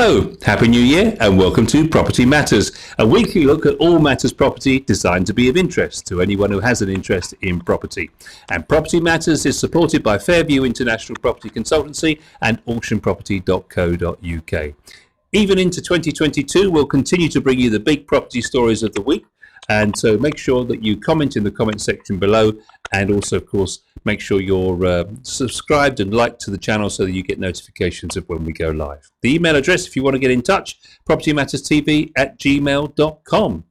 Hello, Happy New Year and welcome to Property Matters, a weekly look at all matters property designed to be of interest to anyone who has an interest in property. And Property Matters is supported by Fairview International Property Consultancy and auctionproperty.co.uk. Even into 2022, we'll continue to bring you the big property stories of the week. And so make sure that you comment in the comment section below, and also, of course, make sure you're subscribed and liked to the channel so that you get notifications of when we go live. The email address, if you want to get in touch, propertymatterstv@gmail.com.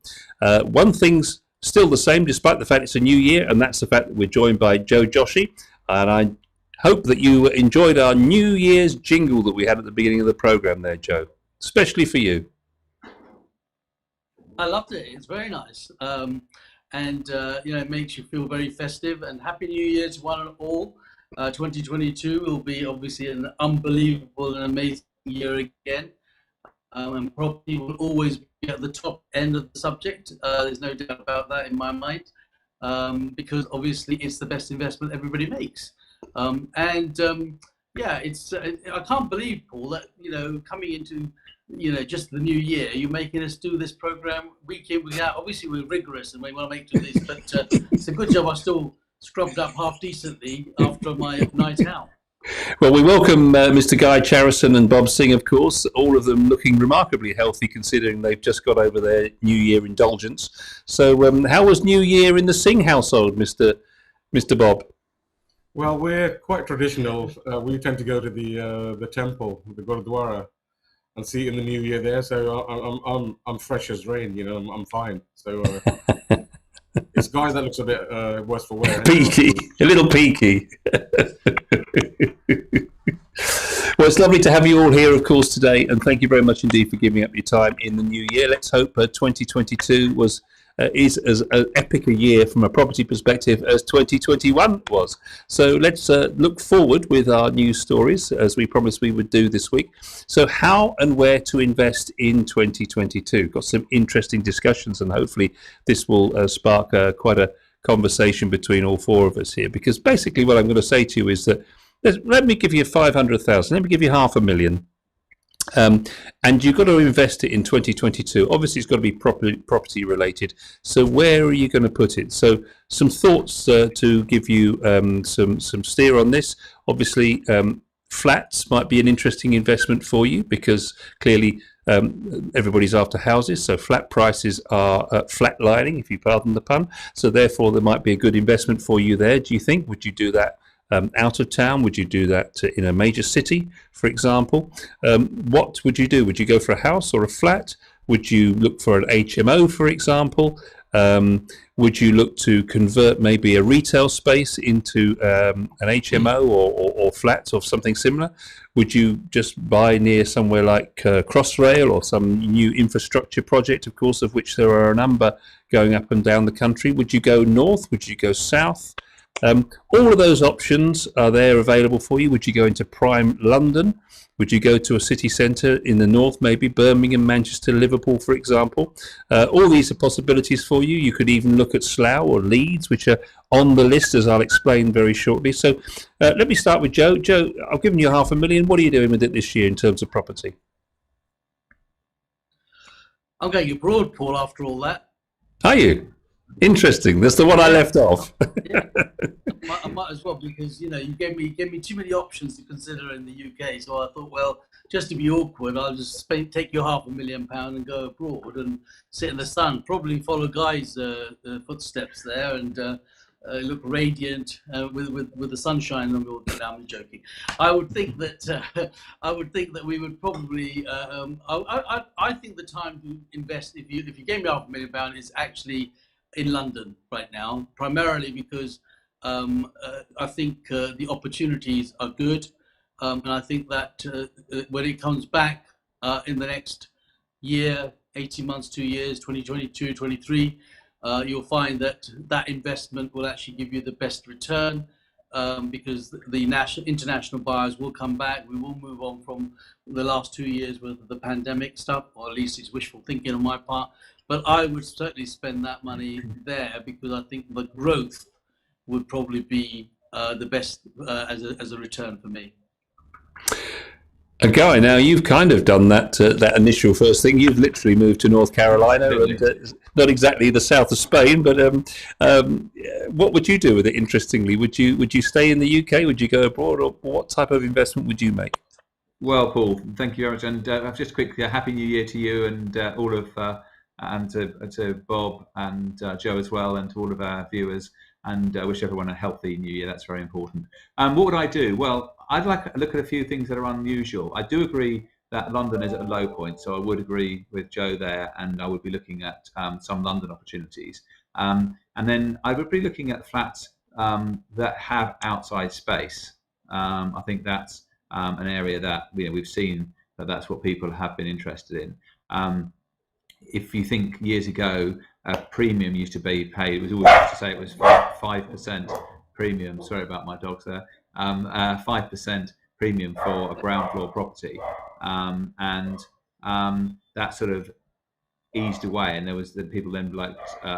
One thing's still the same, despite the fact it's a new year, and that's the fact that we're joined by Joe Joshi. And I hope that you enjoyed our New Year's jingle that we had at the beginning of the program there, Joe, especially for you. I loved it. It's very nice. It makes you feel very festive. And Happy New Year to one and all. 2022 will be obviously an unbelievable and amazing year again. And property will always be at the top end of the subject. There's no doubt about that in my mind. Because obviously it's the best investment everybody makes. I can't believe, Paul, that, coming into just the new year, you're making us do this program week in, week out. Obviously, we're rigorous and we want to make do this, but it's a good job I still scrubbed up half decently after my night out. Well, we welcome Mr. Guy Charrison and Bob Singh, of course, all of them looking remarkably healthy considering they've just got over their New Year indulgence. So how was New Year in the Singh household, Mr. Bob? Well, we're quite traditional. We tend to go to the temple, the Gurdwara, and see in the new year there. So I'm fresh as rain. I'm fine. So it's Guy that looks a bit worse for wear. Peaky, a little peaky. Well, it's lovely to have you all here, of course, today, and thank you very much indeed for giving up your time in the new year. Let's hope 2022 is as epic a year from a property perspective as 2021 was. So let's look forward with our news stories, as we promised we would do this week. So how and where to invest in 2022? Got some interesting discussions, and hopefully this will spark quite a conversation between all four of us here, because basically what I'm going to say to you is that let me give you 500,000, let me give you 500,000. And you've got to invest it in 2022. Obviously, it's got to be property related. So where are you going to put it? So some thoughts to give you some steer on this. Obviously, flats might be an interesting investment for you because clearly everybody's after houses. So flat prices are flatlining, if you pardon the pun. So therefore, there might be a good investment for you there. Do you think? Would you do that out of town? Would you do that in a major city, for example? What would you do? Would you go for a house or a flat? Would you look for an HMO, for example? Would you look to convert maybe a retail space into an HMO or flats or something similar? Would you just buy near somewhere like Crossrail or some new infrastructure project, of course, of which there are a number going up and down the country? Would you go north? Would you go south? All of those options are there available for you. Would you go into prime London? Would you go to a city centre in the north, maybe Birmingham, Manchester, Liverpool, for example? All these are possibilities for you. You could even look at Slough or Leeds, which are on the list, as I'll explain very shortly. So let me start with Joe. Joe, I've given you 500,000. What are you doing with it this year in terms of property? I'm going abroad, Paul, after all that. Are you? Interesting. That's the one I left off. Yeah. I might as well, because you gave me too many options to consider in the UK. So I thought, well, just to be awkward, I'll just take your £500,000 and go abroad and sit in the sun. Probably follow Guy's footsteps there and look radiant with the sunshine on your. I'm joking. I would think that we would probably. I think the time to invest, if you gave me £500,000, is actually in London right now, primarily because I think the opportunities are good, and I think that when it comes back in the next year, 18 months, 2 years, 2022, 23, you'll find that investment will actually give you the best return, because the international buyers will come back. We will move on from the last 2 years with the pandemic stuff, or at least it's wishful thinking on my part. But I would certainly spend that money there, because I think the growth would probably be the best as a return for me. And Guy, now you've kind of done that initial first thing. You've literally moved to North Carolina, and not exactly the south of Spain. But what would you do with it? Interestingly, would you stay in the UK? Would you go abroad, or what type of investment would you make? Well, Paul, thank you very much, and just quickly, Happy New Year to you and all of and to Bob and Joe as well, and to all of our viewers. And wish everyone a healthy New Year. That's very important. What would I do? Well, I'd like to look at a few things that are unusual. I do agree that London is at a low point, so I would agree with Joe there, and I would be looking at some London opportunities. And then I would be looking at flats that have outside space. I think that's an area that we've seen that's what people have been interested in. If you think years ago, a premium used to be paid. It was always used to say it was 5% premium. Sorry about my dogs there. 5% premium for a ground floor property, and that sort of eased away. And there was the people then like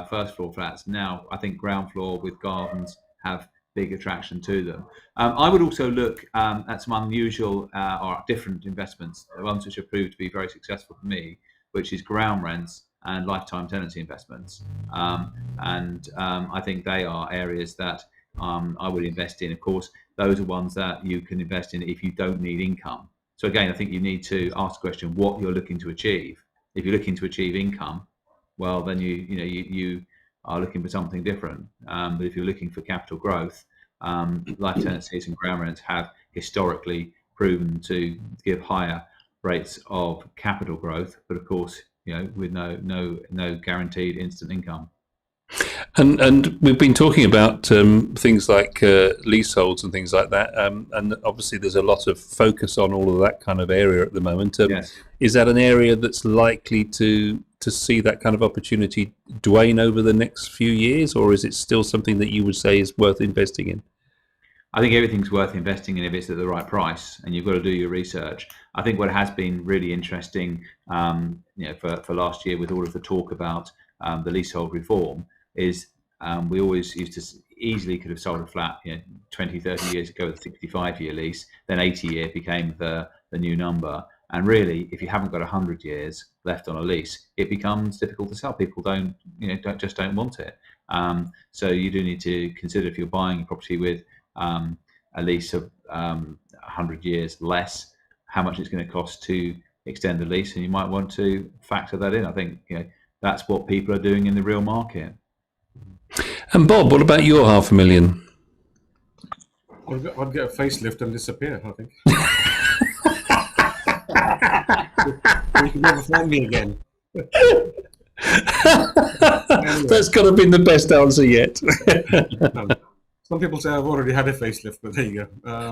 first floor flats. Now I think ground floor with gardens have big attraction to them. I would also look at some unusual or different investments, the ones which have proved to be very successful for me, which is ground rents and lifetime tenancy investments. I think they are areas that I would invest in. Of course, those are ones that you can invest in if you don't need income. So again, I think you need to ask the question what you're looking to achieve. If you're looking to achieve income, well, then you are looking for something different. But if you're looking for capital growth, life tenancies and ground rents have historically proven to give higher rates of capital growth, but of course, with no guaranteed instant income. And we've been talking about things like leaseholds and things like that, and obviously there's a lot of focus on all of that kind of area at the moment. Yes. Is that an area that's likely to see that kind of opportunity wane over the next few years, or is it still something that you would say is worth investing in? I think everything's worth investing in if it's at the right price, and you've got to do your research. I think what has been really interesting, for last year with all of the talk about the leasehold reform, is we always used to easily could have sold a flat 20, 30 years ago with a 65-year lease, then 80-year became the new number. And really, if you haven't got 100 years left on a lease, it becomes difficult to sell. People don't want it. So you do need to consider, if you're buying a property with a lease of 100 years less, how much it's going to cost to extend the lease, and you might want to factor that in. I think that's what people are doing in the real market. And Bob, what about your $500,000? I'd get a facelift and disappear, I think. You can never find me again. That's got to be the best answer yet. Some people say I've already had a facelift, but there you go.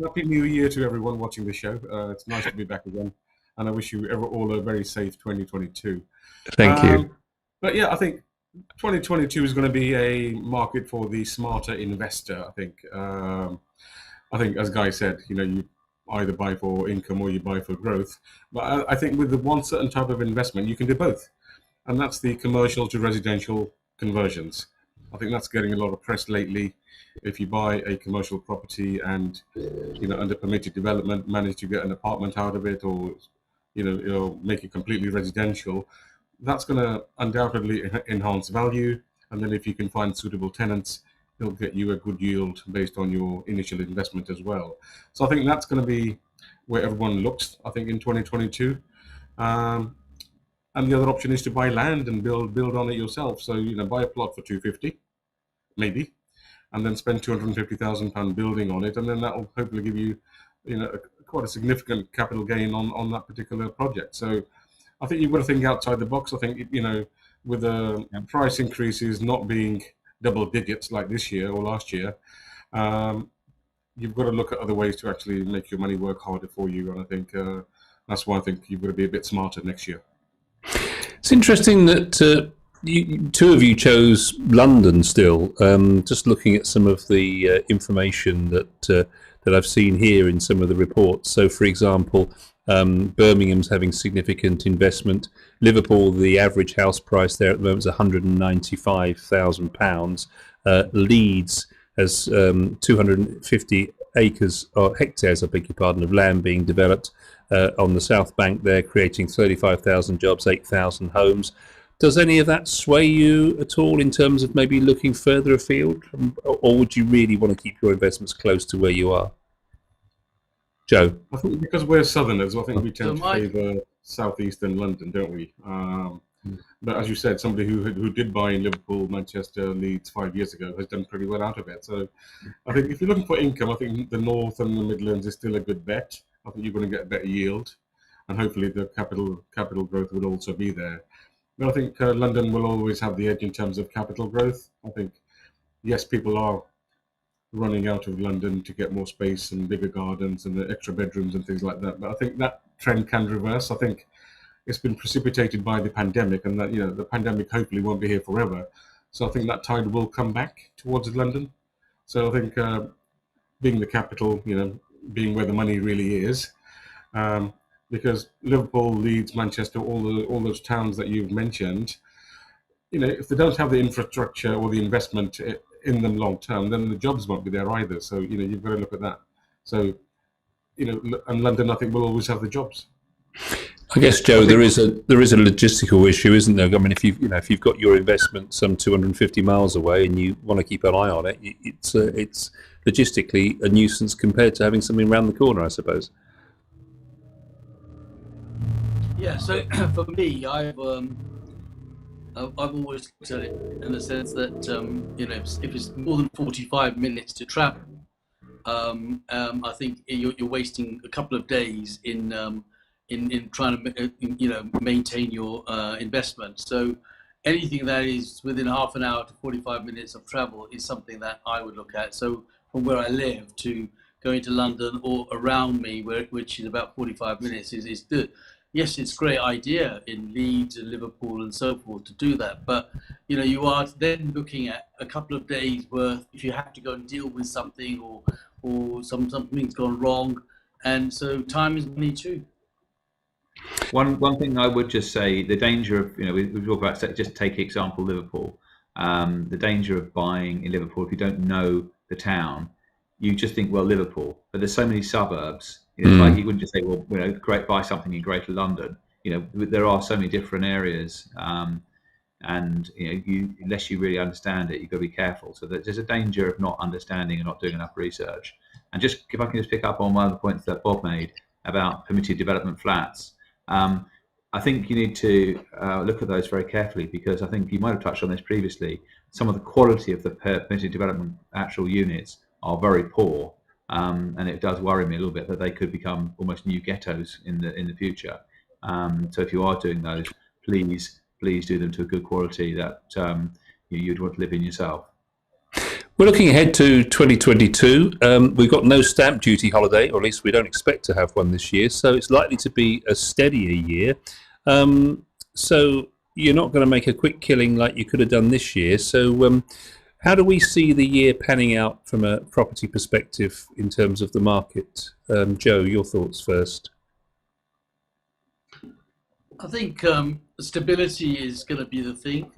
Happy New Year to everyone watching the show. It's nice to be back again, and I wish you all a very safe 2022. Thank you. But yeah, I think 2022 is going to be a market for the smarter investor. I think, as Guy said, you either buy for income or you buy for growth. But I think with the one certain type of investment, you can do both, and that's the commercial to residential conversions. I think that's getting a lot of press lately. If you buy a commercial property and under permitted development manage to get an apartment out of it, or make it completely residential, that's going to undoubtedly enhance value. And then if you can find suitable tenants, it'll get you a good yield based on your initial investment as well. So I think that's going to be where everyone looks, I think, in 2022. And the other option is to buy land and build on it yourself. So buy a plot for $250, maybe, and then spend £250,000 building on it, and then that will hopefully give you quite a significant capital gain on that particular project. So I think you've got to think outside the box. I think with the price increases not being double digits like this year or last year, you've got to look at other ways to actually make your money work harder for you. And I think that's why I think you've got to be a bit smarter next year. It's interesting that two of you chose London still. Just looking at some of the information that I've seen here in some of the reports. So, for example, Birmingham's having significant investment. Liverpool, the average house price there at the moment is £195,000. Leeds has 250 acres or hectares, I beg your pardon, of land being developed on the South Bank there, creating 35,000 jobs, 8,000 homes. Does any of that sway you at all in terms of maybe looking further afield, or would you really want to keep your investments close to where you are? Joe? I think because we're Southerners, I think we tend So to favour southeastern London, don't we? But as you said, somebody who did buy in Liverpool, Manchester, Leeds 5 years ago has done pretty well out of it. So I think if you're looking for income, I think the North and the Midlands is still a good bet. I think you're going to get a better yield, and hopefully the capital growth will also be there. But I think London will always have the edge in terms of capital growth. I think, yes, people are running out of London to get more space and bigger gardens and extra bedrooms and things like that. But I think that trend can reverse. I think it's been precipitated by the pandemic, and that the pandemic hopefully won't be here forever. So I think that tide will come back towards London. So I think being the capital, being where the money really is, because Liverpool, Leeds, Manchester, all those towns that you've mentioned, if they don't have the infrastructure or the investment in them long term, then the jobs won't be there either. So you've got to look at that. So and London, I think, will always have the jobs. I guess, Joe, there is a logistical issue, isn't there? I mean, if you've got your investment some 250 miles away and you want to keep an eye on it, it's logistically a nuisance compared to having something around the corner, I suppose. Yeah. So for me, I've always looked at it in the sense that if it's more than 45 minutes to travel, I think you're wasting a couple of days in trying to maintain your investment. So anything that is within half an hour to 45 minutes of travel is something that I would look at. So from where I live to going to London or around me, which is about 45 minutes, is good. Yes, it's a great idea in Leeds and Liverpool and so forth to do that, but you are then looking at a couple of days worth if you have to go and deal with something or something's gone wrong, and so time is money too. One thing I would just say, the danger of we talk about, just take example Liverpool, the danger of buying in Liverpool if you don't know the town, you just think, well, Liverpool, but there's so many suburbs. Like you wouldn't just say, well, great, buy something in Greater London. There are so many different areas, and unless you really understand it, you've got to be careful. So there's a danger of not understanding and not doing enough research. And just if I can just pick up on one of the points that Bob made about permitted development flats, I think you need to look at those very carefully, because I think you might have touched on this previously. Some of the quality of the permitted development actual units are very poor. And it does worry me a little bit that they could become almost new ghettos in the future. So if you are doing those, please do them to a good quality that you'd want to live in yourself. We're looking ahead to 2022. We've got no stamp duty holiday, or at least we don't expect to have one this year. So it's likely to be a steadier year. So you're not going to make a quick killing like you could have done this year. So how do we see the year panning out from a property perspective in terms of the market? Joe, your thoughts first. I think stability is going to be the thing.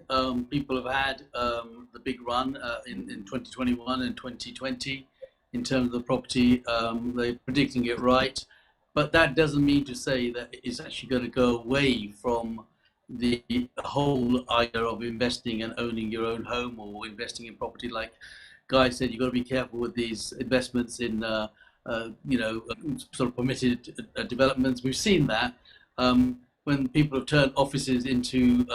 People have had the big run in 2021 and 2020 in terms of the property. They're predicting it right, but that doesn't mean to say that it's actually going to go away from the whole idea of investing and owning your own home or investing in property. Like Guy said, you've got to be careful with these investments in sort of permitted developments. We've seen that when people have turned offices into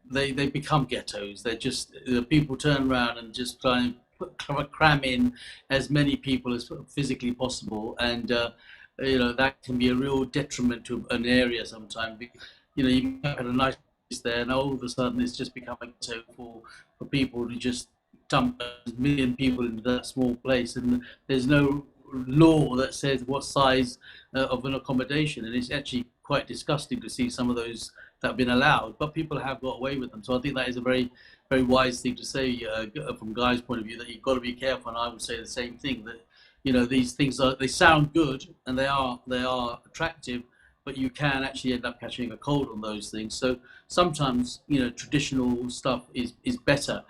they become ghettos. They're just people turn around and just try and cram in as many people as physically possible, and that can be a real detriment to an area sometimes. You have a nice place there, and all of a sudden it's just becoming so for people to just dump a million people into that small place, and there's no law that says what size of an accommodation, and it's actually quite disgusting to see some of those that have been allowed, but people have got away with them. So I think that is a very, very wise thing to say from Guy's point of view, that you've got to be careful, and I would say the same thing, that these things they sound good and they are attractive, but you can actually end up catching a cold on those things. So sometimes traditional stuff is better.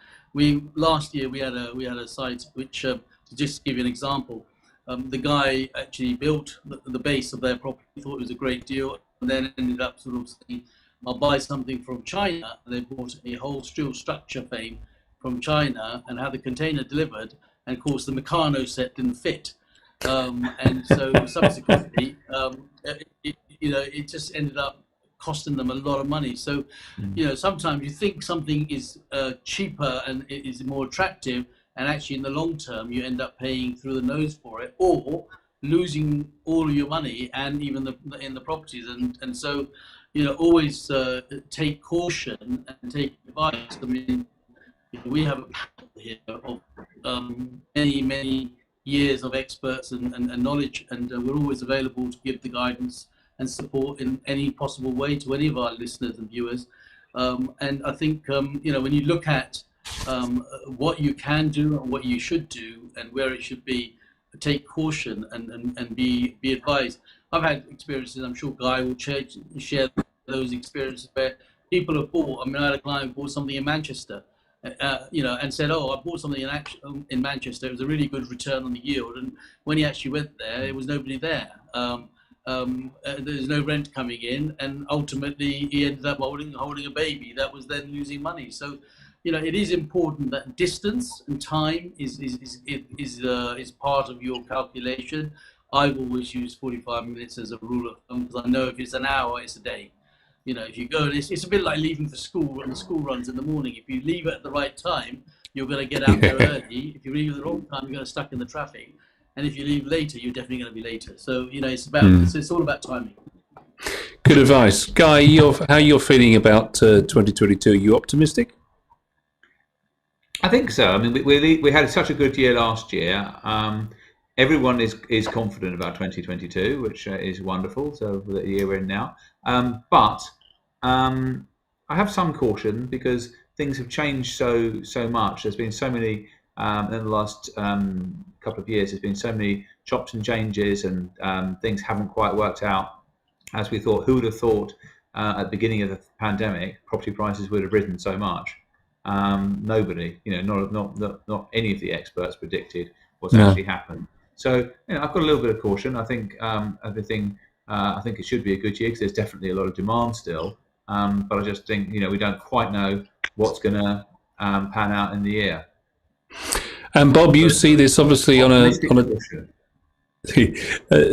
Last year we had a site which, to just give you an example, the guy actually built the base of their property, thought it was a great deal, and then ended up sort of saying, I'll buy something from China. And they bought a whole steel structure frame from China and had the container delivered. And of course, the Meccano set didn't fit. And so subsequently, it just ended up costing them a lot of money. So, sometimes you think something is cheaper and it is more attractive, and actually in the long term, you end up paying through the nose for it, or losing all of your money and even in the properties. And so, always take caution and take advice. I mean, we have a panel here of many years of experts and knowledge, and we're always available to give the guidance and support in any possible way to any of our listeners and viewers. And I think, when you look at what you can do and what you should do and where it should be, take caution and be advised. I've had experiences, I'm sure Guy will share those experiences where people have bought. I mean, I had a client who bought something in Manchester, and said, "Oh, I bought something in Manchester. It was a really good return on the yield." And when he actually went there, there was nobody there. There's no rent coming in, and ultimately he ended up holding a baby that was then losing money. So, it is important that distance and time is part of your calculation. I've always used 45 minutes as a rule of thumb, because I know if it's an hour, it's a day. If you go, it's a bit like leaving for school when the school runs in the morning. If you leave at the right time, you're going to get out there early. If you leave at the wrong time, you're going to stuck in the traffic. And if you leave later, you're definitely going to be later. So, it's all about timing. Good advice. Guy, how you're feeling about 2022? Are you optimistic? I think so. I mean, we had such a good year last year. Everyone is confident about 2022, which is wonderful. So the year we're in now, but I have some caution because things have changed so much. There's been so many in the last couple of years. There's been so many chops and changes, and things haven't quite worked out as we thought. Who would have thought at the beginning of the pandemic property prices would have risen so much? Nobody, not any of the experts predicted what's actually happened. So, I've got a little bit of caution. I think everything. I think it should be a good year because there's definitely a lot of demand still. But I just think we don't quite know what's going to pan out in the year. And Bob, you see this obviously on a.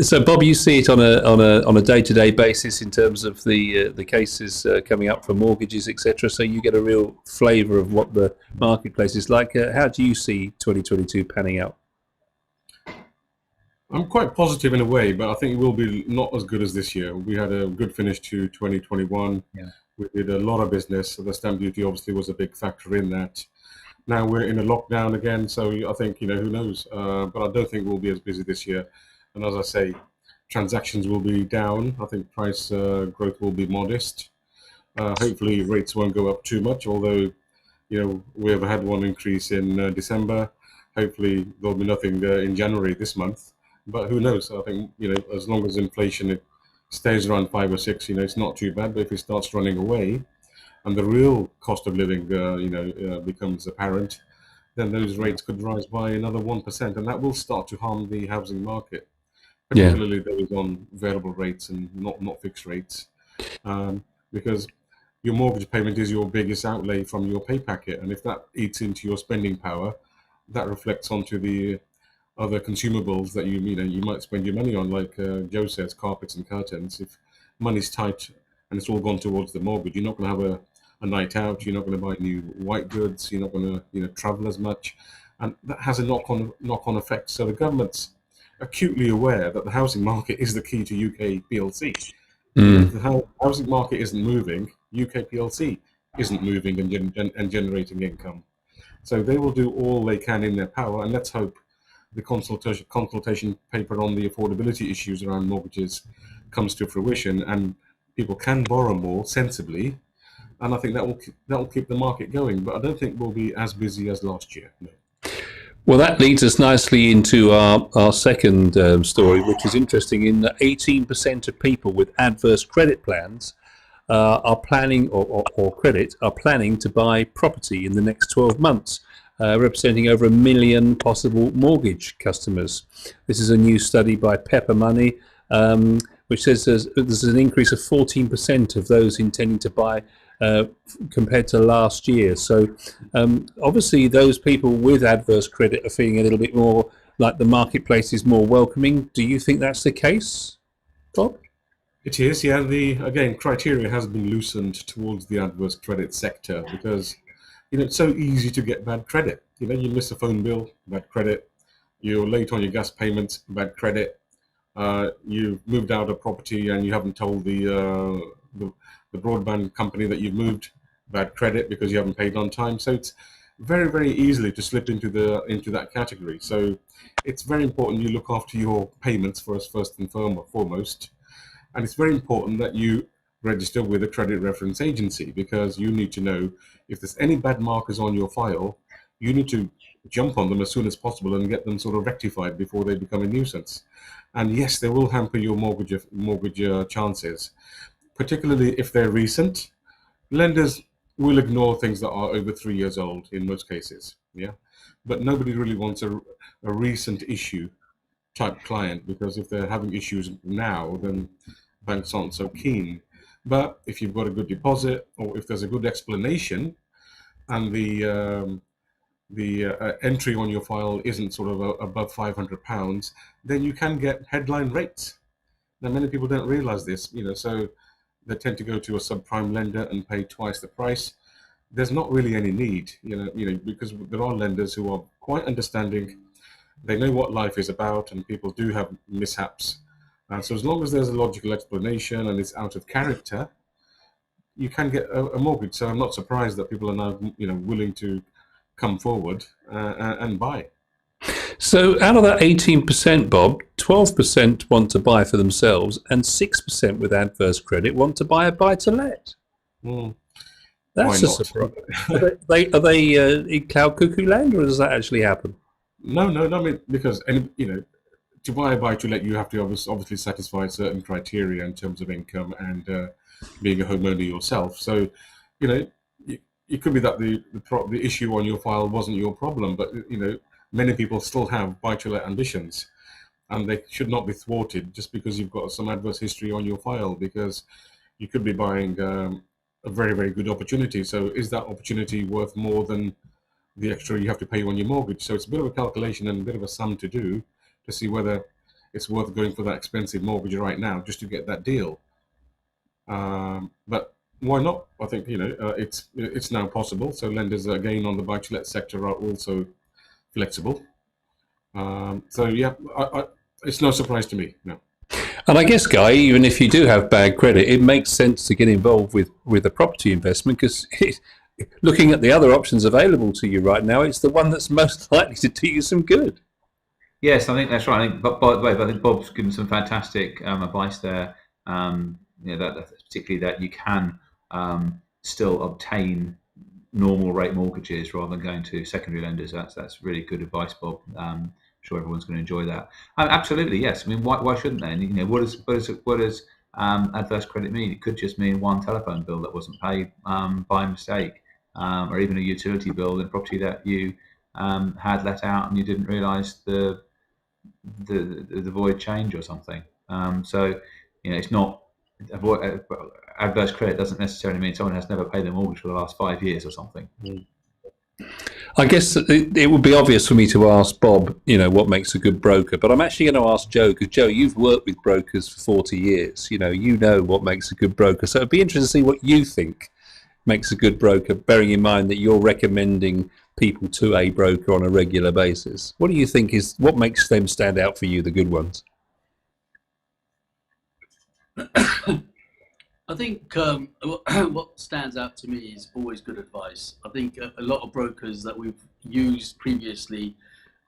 So, Bob, you see it on a day-to-day basis in terms of the cases coming up for mortgages, etc. So you get a real flavour of what the marketplace is like. How do you see 2022 panning out? I'm quite positive in a way, but I think it will be not as good as this year. We had a good finish to 2021. Yeah. We did a lot of business. So the stamp duty obviously was a big factor in that. Now we're in a lockdown again, so I think, who knows? But I don't think we'll be as busy this year. And as I say, transactions will be down. I think price growth will be modest. Hopefully rates won't go up too much, although, we have had one increase in December. Hopefully there'll be nothing in January this month. But who knows? I think, as long as inflation it stays around 5 or 6, it's not too bad. But if it starts running away and the real cost of living, becomes apparent, then those rates could rise by another 1%. And that will start to harm the housing market, particularly those on variable rates and not fixed rates. Because your mortgage payment is your biggest outlay from your pay packet. And if that eats into your spending power, that reflects onto the other consumables that you might spend your money on, like Joe says, carpets and curtains. If money's tight and it's all gone towards the mortgage, you're not going to have a night out. You're not going to buy new white goods. You're not going to travel as much, and that has a knock-on effect. So the government's acutely aware that the housing market is the key to UK PLC. If the housing market isn't moving, UK PLC isn't moving and generating income. So they will do all they can in their power, and let's hope the consultation paper on the affordability issues around mortgages comes to fruition and people can borrow more sensibly, and I think that will keep the market going. But I don't think we'll be as busy as last year. No. Well, that leads us nicely into our second story, which is interesting in that 18% of people with adverse credit plans are planning or credit are planning to buy property in the next 12 months. representing over 1 million possible mortgage customers. This is a new study by Pepper Money, which says there's an increase of 14% of those intending to buy compared to last year. So obviously those people with adverse credit are feeling a little bit more like the marketplace is more welcoming. Do you think that's the case, Bob? It is, yeah. Again, criteria has been loosened towards the adverse credit sector because, it's so easy to get bad credit. You miss a phone bill, bad credit. You're late on your gas payments, bad credit. You've moved out of property and you haven't told the broadband company that you've moved, bad credit because you haven't paid on time. So it's very, very easily to slip into that category. So it's very important you look after your payments first and foremost. And it's very important that you register with a credit reference agency because you need to know if there's any bad markers on your file. You need to jump on them as soon as possible and get them sort of rectified before they become a nuisance. And yes, they will hamper your mortgage chances, particularly if they're recent. Lenders will ignore things that are over 3 years old in most cases, yeah. But nobody really wants a recent issue type client because if they're having issues now, then banks aren't so keen. But if you've got a good deposit or if there's a good explanation and the entry on your file isn't sort of above £500, then you can get headline rates. Now, many people don't realize this, so they tend to go to a subprime lender and pay twice the price. There's not really any need, because there are lenders who are quite understanding. They know what life is about, and people do have mishaps. And so as long as there's a logical explanation and it's out of character, you can get a mortgage. So I'm not surprised that people are now, willing to come forward and buy. So out of that 18%, Bob, 12% want to buy for themselves and 6% with adverse credit want to buy a buy-to-let. That's a surprise. Are they in cloud cuckoo land, or does that actually happen? No, I mean, because, to buy a buy-to-let, you have to obviously satisfy certain criteria in terms of income and being a homeowner yourself. So, it could be that the issue on your file wasn't your problem, but, many people still have buy-to-let ambitions, and they should not be thwarted just because you've got some adverse history on your file, because you could be buying a very, very good opportunity. So is that opportunity worth more than the extra you have to pay on your mortgage? So it's a bit of a calculation and a bit of a sum to do to see whether it's worth going for that expensive mortgage right now just to get that deal. But why not? I think, it's now possible. So lenders, again, on the buy-to-let sector are also flexible. So yeah, it's no surprise to me. No. And I guess, Guy, even if you do have bad credit, it makes sense to get involved with a property investment because looking at the other options available to you right now, it's the one that's most likely to do you some good. Yes, I think that's right. But by the way, I think Bob's given some fantastic advice there. That particularly that you can still obtain normal rate mortgages rather than going to secondary lenders. That's really good advice, Bob. I'm sure everyone's going to enjoy that. Absolutely, yes. I mean, why shouldn't they? And, what does adverse credit mean? It could just mean one telephone bill that wasn't paid by mistake, or even a utility bill in a property that you had let out and you didn't realise the void change or something. So it's not adverse credit doesn't necessarily mean someone has never paid their mortgage for the last 5 years or something. I guess it would be obvious for me to ask Bob, what makes a good broker, but I'm actually going to ask Joe, because Joe, you've worked with brokers for 40 years. You know what makes a good broker. So it'd be interesting to see what you think makes a good broker, bearing in mind that you're recommending people to a broker on a regular basis. What do you think what makes them stand out for you, the good ones? I think what stands out to me is always good advice. I think a lot of brokers that we've used previously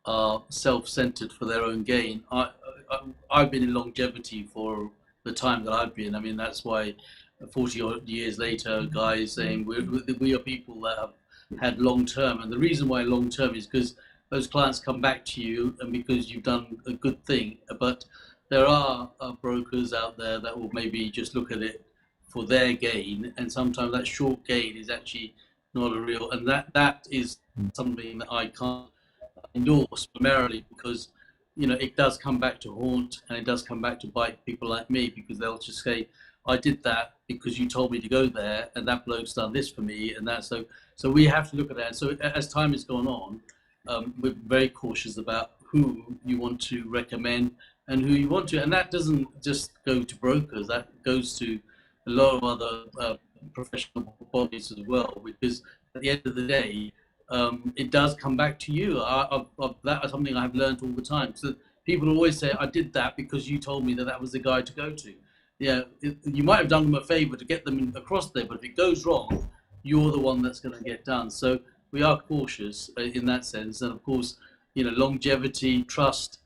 are self-centered for their own gain. I've been in longevity for the time that I've been. I mean, that's why 40 odd years later, guys saying we are people that have had long-term. And the reason why long-term is because those clients come back to you and because you've done a good thing. But there are brokers out there that will maybe just look at it for their gain, and sometimes that short gain is actually not a real, and that is something that I can't endorse primarily because, you know, it does come back to haunt, and it does come back to bite people like me, because they'll just say, I did that because you told me to go there, and that bloke's done this for me, and that. So we have to look at that. So as time has gone on, we're very cautious about who you want to recommend and who you want to, and that doesn't just go to brokers. That goes to a lot of other professional bodies as well, because at the end of the day, it does come back to you. That is something I've learned all the time. So people always say, I did that because you told me that that was the guy to go to. Yeah, you might have done them a favor to get them across there, but if it goes wrong, you're the one that's going to get done. So we are cautious in that sense. And of course, you know, longevity, trust,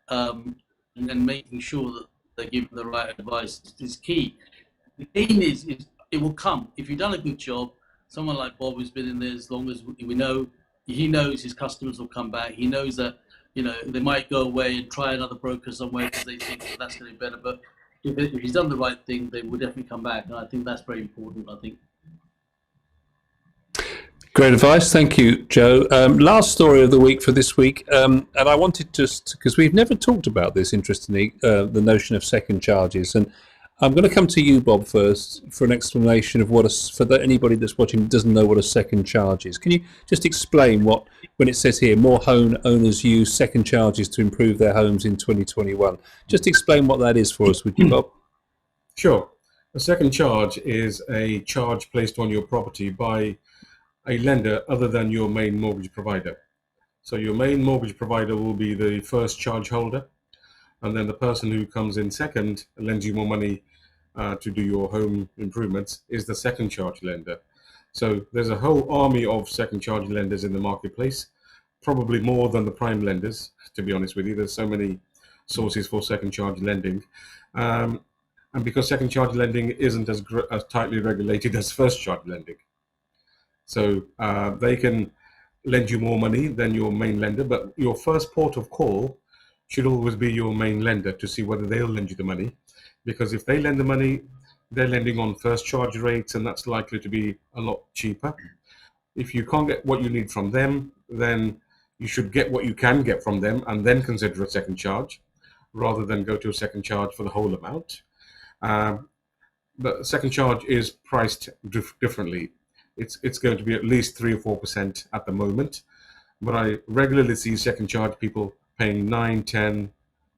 and making sure that they're given the right advice is key. The key is it will come. If you've done a good job, someone like Bob, who's been in there as long as we know, he knows his customers will come back. He knows that, you know, they might go away and try another broker somewhere because they think that that's going to be better. But if he's done the right thing, they will definitely come back. And I think that's very important, I think. Great advice. Thank you, Joe. Last story of the week for this week. And I wanted just, because we've never talked about this, interestingly, the notion of second charges. And I'm going to come to you, Bob, first for an explanation of what anybody that's watching doesn't know what a second charge is. Can you just explain what, when it says here, more home owners use second charges to improve their homes in 2021? Just explain what that is for us, would you, Bob? Sure. A second charge is a charge placed on your property by a lender other than your main mortgage provider. So your main mortgage provider will be the first charge holder, and then the person who comes in second and lends you more money to do your home improvements is the second charge lender. So there's a whole army of second charge lenders in the marketplace, probably more than the prime lenders, to be honest with you. There's so many sources for second charge lending. And because second charge lending isn't as tightly regulated as first charge lending. So they can lend you more money than your main lender, but your first port of call should always be your main lender to see whether they'll lend you the money. Because if they lend the money, they're lending on first charge rates, and that's likely to be a lot cheaper. If you can't get what you need from them, then you should get what you can get from them and then consider a second charge, rather than go to a second charge for the whole amount. But second charge is priced differently. It's going to be at least 3 or 4% at the moment, but I regularly see second charge people paying 9, 10,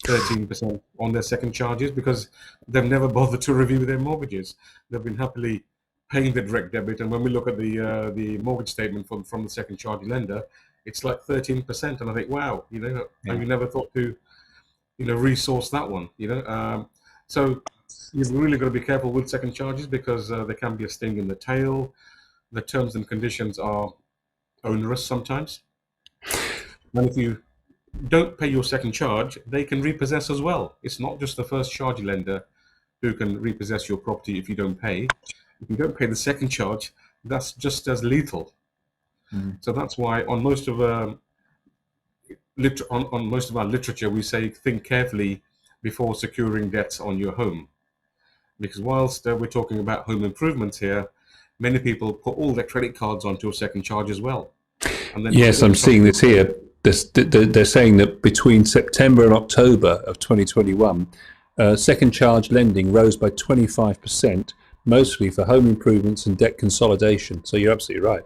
13% on their second charges because they've never bothered to review their mortgages. They've been happily paying the direct debit, and when we look at the mortgage statement from the second charge lender, it's like 13%, and I think, wow, you know, have you never thought to, you know, resource that one, you know? So you've really got to be careful with second charges because there can be a sting in the tail. The terms and conditions are onerous sometimes, and if you don't pay your second charge, they can repossess as well. It's not just the first charge lender who can repossess your property if you don't pay. If you don't pay the second charge, that's just as lethal. So that's why on most of on most of our literature, we say think carefully before securing debts on your home, because whilst we're talking about home improvements here, many people put all their credit cards onto a second charge as well. And then yes, I'm seeing this here. They're saying that between September and October of 2021, second charge lending rose by 25%, mostly for home improvements and debt consolidation. So you're absolutely right.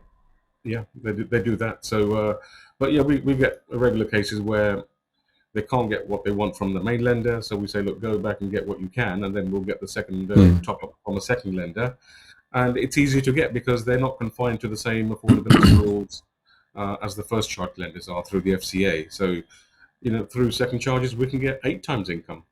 Yeah, they do that. So, but yeah, we get regular cases where they can't get what they want from the main lender. So we say, look, go back and get what you can, and then we'll get the second top up from a second lender. And it's easy to get because they're not confined to the same affordability rules as the first charge lenders are through the FCA. So, you know, through second charges, we can get 8 times income.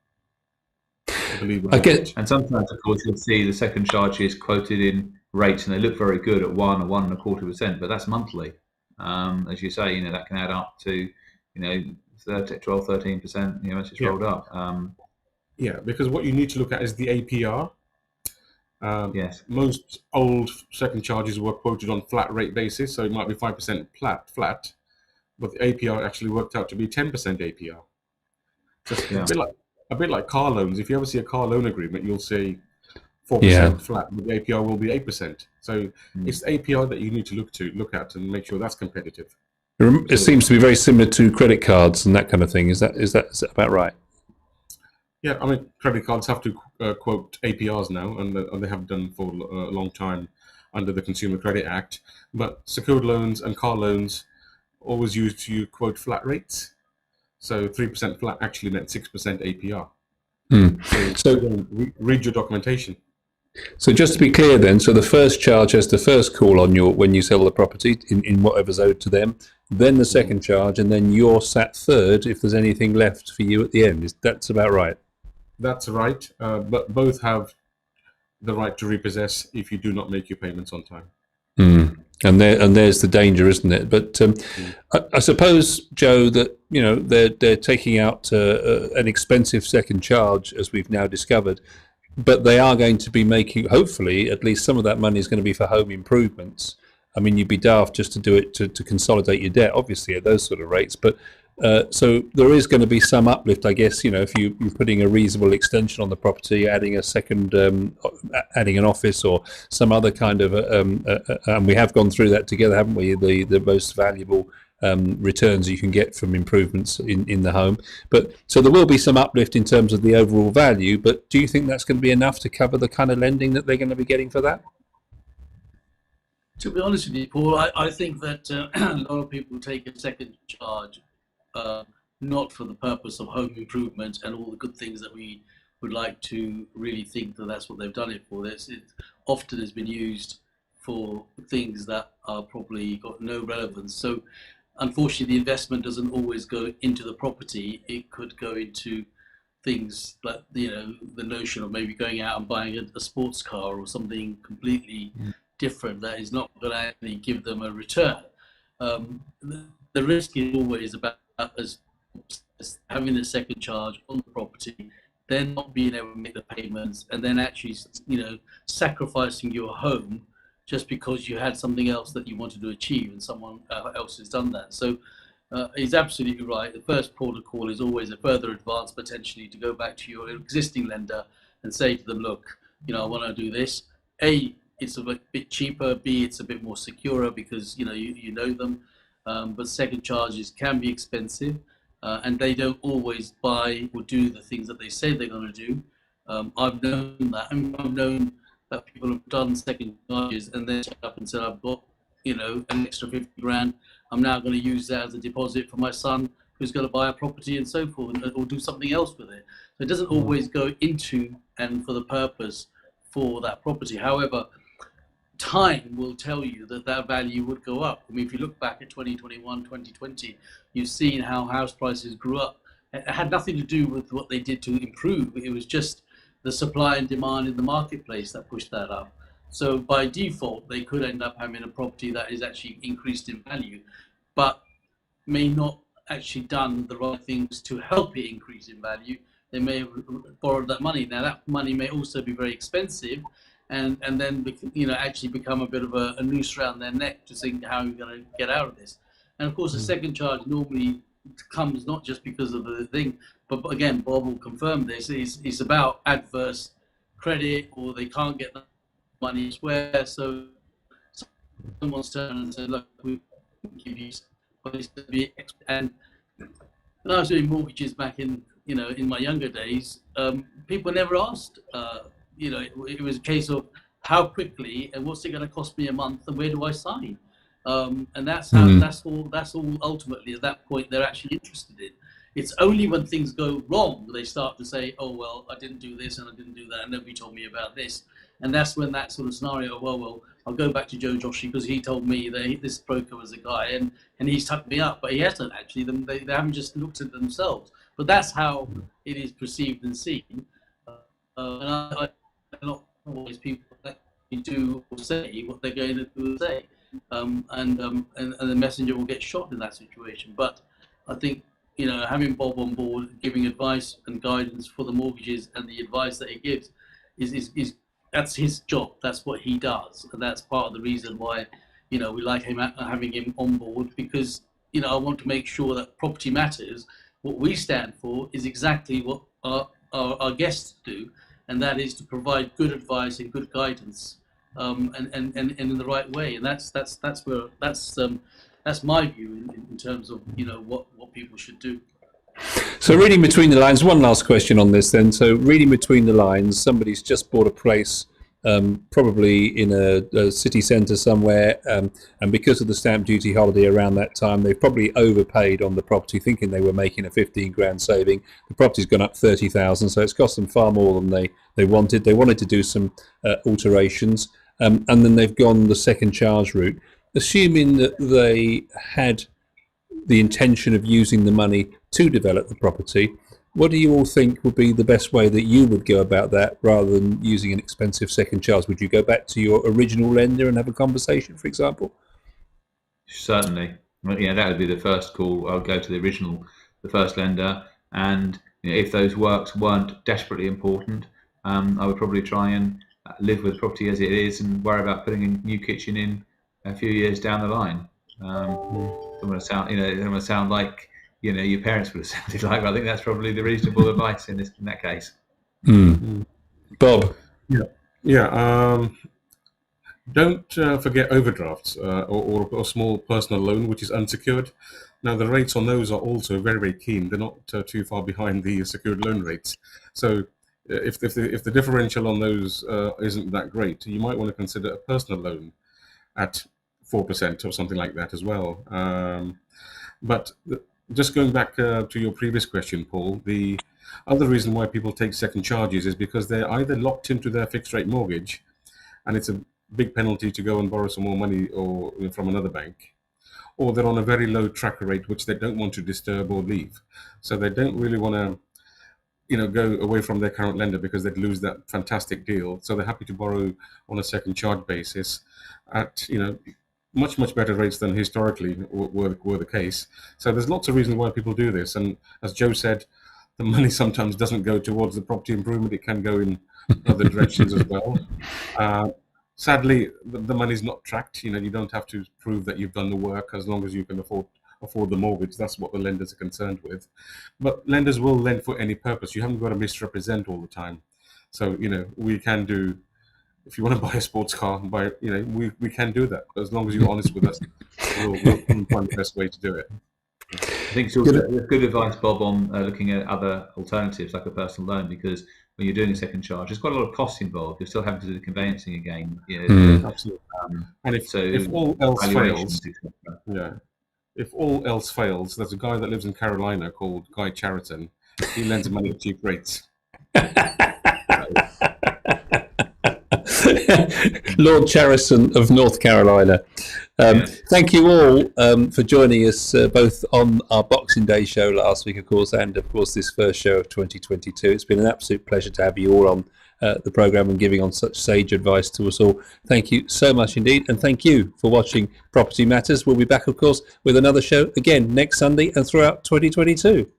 I get, and sometimes, of course, you'll see the second charges quoted in rates, and they look very good at 1 or 1.25%, but that's monthly. As you say, you know, that can add up to, you know, 12, 13%. You know, as it's rolled up. Yeah, because what you need to look at is the APR. Yes. Most old second charges were quoted on flat rate basis, so it might be 5% flat, but the APR actually worked out to be 10% APR. Just a bit like car loans. If you ever see a car loan agreement, you'll see 4% flat, but the APR will be 8%. So it's the APR that you need to look at and make sure that's competitive. It seems to be very similar to credit cards and that kind of thing. Is that about right? Yeah, I mean, credit cards have to quote APRs now, and they have done for a long time under the Consumer Credit Act. But secured loans and car loans always used to quote flat rates. So 3% flat actually meant 6% APR. So again, read your documentation. So just to be clear then, so the first charge has the first call on when you sell the property in whatever's owed to them, then the second charge, and then you're sat third if there's anything left for you at the end. That's about right? That's right, but both have the right to repossess if you do not make your payments on time. And there's the danger, isn't it? But I suppose, Joe, that they're taking out an expensive second charge, as we've now discovered. But they are going to be making, hopefully, at least some of that money is going to be for home improvements. I mean, you'd be daft just to do it to consolidate your debt, obviously, at those sort of rates. But so there is going to be some uplift, I guess, if you're putting a reasonable extension on the property, adding a second, adding an office or some other kind of, and we have gone through that together, haven't we? The most valuable returns you can get from improvements in the home. But so there will be some uplift in terms of the overall value, but do you think that's going to be enough to cover the kind of lending that they're going to be getting for that? To be honest with you, Paul, I think that a lot of people take a second charge not for the purpose of home improvement and all the good things that we would like to really think that that's what they've done it for. It often has been used for things that are probably got no relevance. So unfortunately, the investment doesn't always go into the property. It could go into things like, the notion of maybe going out and buying a sports car or something completely different that is not going to actually give them a return. The risk is always about as having a second charge on the property, then not being able to make the payments, and then actually, sacrificing your home just because you had something else that you wanted to achieve and someone else has done that. So he's absolutely right. The first port of call is always a further advance, potentially, to go back to your existing lender and say to them, look, I want to do this. A, it's a bit cheaper. B, it's a bit more secure because, you know them. But second charges can be expensive and they don't always buy or do the things that they say they're going to do. I've known that. I've known that people have done second charges and then checked up and said, I've got, an extra 50 grand. I'm now going to use that as a deposit for my son who's going to buy a property and so forth, or do something else with it. So it doesn't always go into and for the purpose for that property. However, time will tell you that value would go up. I mean, if you look back at 2021, 2020, you've seen how house prices grew up. It had nothing to do with what they did to improve. It was just the supply and demand in the marketplace that pushed that up. So by default, they could end up having a property that is actually increased in value, but may not actually done the right things to help it increase in value. They may have borrowed that money. Now that money may also be very expensive, and then actually become a bit of a noose around their neck to think how you're going to get out of this. And of course, the second charge normally comes not just because of the thing, but again, Bob will confirm this, is about adverse credit, or they can't get the money elsewhere. So someone's turned and said, look, we give you this to be extra. And when I was doing mortgages back in my younger days, people never asked. It was a case of how quickly and what's it going to cost me a month and where do I sign? And that's how that's all ultimately at that point they're actually interested in. It's only when things go wrong they start to say, oh well, I didn't do this and I didn't do that and nobody told me about this. And that's when that sort of scenario, well, I'll go back to Joe Joshi because he told me that this broker was a guy and he's tucked me up, but he hasn't actually. They haven't just looked at themselves. But that's how it is perceived and seen. And I not always people that do or say what they're going to do or say, and the messenger will get shot in that situation. But I think having Bob on board, giving advice and guidance for the mortgages and the advice that he gives is that's his job. That's what he does, and that's part of the reason why we like having him on board, because I want to make sure that Property Matters, what we stand for, is exactly what our guests do. and that is to provide good advice and good guidance, and in the right way. And that's my view in terms of what people should do. So reading between the lines, one last question on this then. So reading between the lines, somebody's just bought a place, probably in a city centre somewhere, and because of the stamp duty holiday around that time, they've probably overpaid on the property, thinking they were making a 15 grand saving. The property's gone up 30,000, so it's cost them far more than they wanted. They wanted to do some alterations, and then they've gone the second charge route. Assuming that they had the intention of using the money to develop the property, what do you all think would be the best way that you would go about that rather than using an expensive second charge? Would you go back to your original lender and have a conversation, for example? Certainly. Well, yeah, that would be the first call. I would go to the first lender, and if those works weren't desperately important, I would probably try and live with the property as it is and worry about putting a new kitchen in a few years down the line. Don't want to sound like your parents would have sounded like, but I think that's probably the reasonable advice in that case. Bob? Yeah. Don't forget overdrafts or a small personal loan which is unsecured. Now the rates on those are also very, very keen. They're not too far behind the secured loan rates. So if the differential on those isn't that great, you might want to consider a personal loan at 4% or something like that as well. But just going back to your previous question, Paul, the other reason why people take second charges is because they're either locked into their fixed rate mortgage, and it's a big penalty to go and borrow some more money or from another bank, or they're on a very low tracker rate which they don't want to disturb or leave. So they don't really want to go away from their current lender because they'd lose that fantastic deal. So they're happy to borrow on a second charge basis at much better rates than historically were the case. So there's lots of reasons why people do this. And as Joe said, the money sometimes doesn't go towards the property improvement. It can go in other directions as well. Sadly, the money's not tracked. You don't have to prove that you've done the work as long as you can afford the mortgage. That's what the lenders are concerned with. But lenders will lend for any purpose. You haven't got to misrepresent all the time. So, we can do, if you want to buy a sports car, we can do that. As long as you're honest with us, we'll find the best way to do it. I think it's also good advice, Bob, on looking at other alternatives like a personal loan, because when you're doing a second charge, there's quite a lot of costs involved. You're still having to do the conveyancing again. Absolutely. And if all else fails, if all else fails, there's a guy that lives in Carolina called Guy Charrison. He lends money at cheap rates. Lord Charrison of North Carolina. Thank you all for joining us both on our Boxing Day show last week, of course, and of course this first show of 2022. It's been an absolute pleasure to have you all on the programme and giving on such sage advice to us all. Thank you so much indeed, and thank you for watching Property Matters. We'll be back, of course, with another show again next Sunday and throughout 2022.